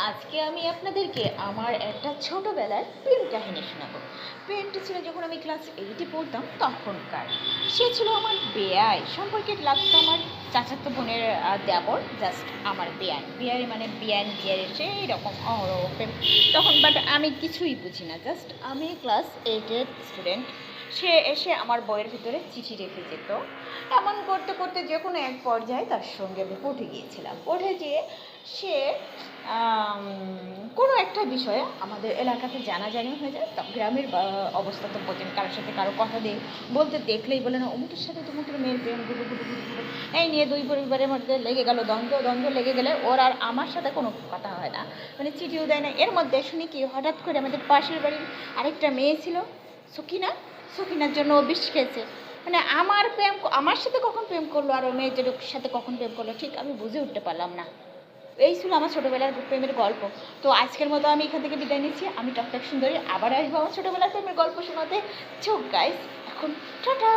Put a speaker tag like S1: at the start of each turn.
S1: আজকে আমি আপনাদেরকে আমার একটা ছোটবেলার প্রেম কাহিনী শোনাবো। প্রেমটা ছিল যখন আমি ক্লাস 8-এ পড়তাম তখনকার। সে ছিল আমার বেয়াই সম্পর্কে, লাগতো আমার চাচাতো বোনের দেবর, জাস্ট আমার বেয়াই বেয়াই মানে বিয়ান বিয়ারের সেই রকম প্রেম তখন। বাট আমি কিছুই বুঝি না, জাস্ট আমি ক্লাস 8-এর স্টুডেন্ট। সে এসে আমার বইয়ের ভিতরে চিঠি রেখে যেত। এমন করতে করতে যে কোনো এক পর্যায়ে তার সঙ্গে আমি পড়ে গিয়েছিলাম। পড়ে যেয়ে সে কোনো একটা বিষয়ে আমাদের এলাকাতে জানাজানি হয়ে যায়। তো গ্রামের অবস্থা তো বোঝেন, কারোর সাথে কারো কথা দিয়ে বলতে দেখলেই বলে না অমুকের সাথে তমুকের মেয়ের প্রেম, গুরু গুরু গুরু গুরু এই নিয়ে দুই পরিবারের মধ্যে লেগে গেল দ্বন্দ্ব লেগে গেলে ওর আর আমার সাথে কোনো কথা হয় না, মানে চিঠিও দেয় না। এর মধ্যে শুনি কি হঠাৎ করে আমাদের পাশের বাড়ির আরেকটা মেয়ে ছিল সকিনা, সকিনার জন্য ও বিষ খেয়েছে। মানে আমার সাথে কখন প্রেম করলো আর ও মেয়েদের সাথে কখন প্রেম করলো ঠিক আমি বুঝে উঠতে পারলাম না। এই ছিল আমার ছোটোবেলার প্রেমের গল্প। তো আজকের মতো আমি এখান থেকে বিদায় নিচ্ছি। আমি টকটক সুন্দরী আবার আসবো আমার ছোটোবেলার প্রেমের গল্প শোনাতে। চোখ গাইস, এখন টাটা।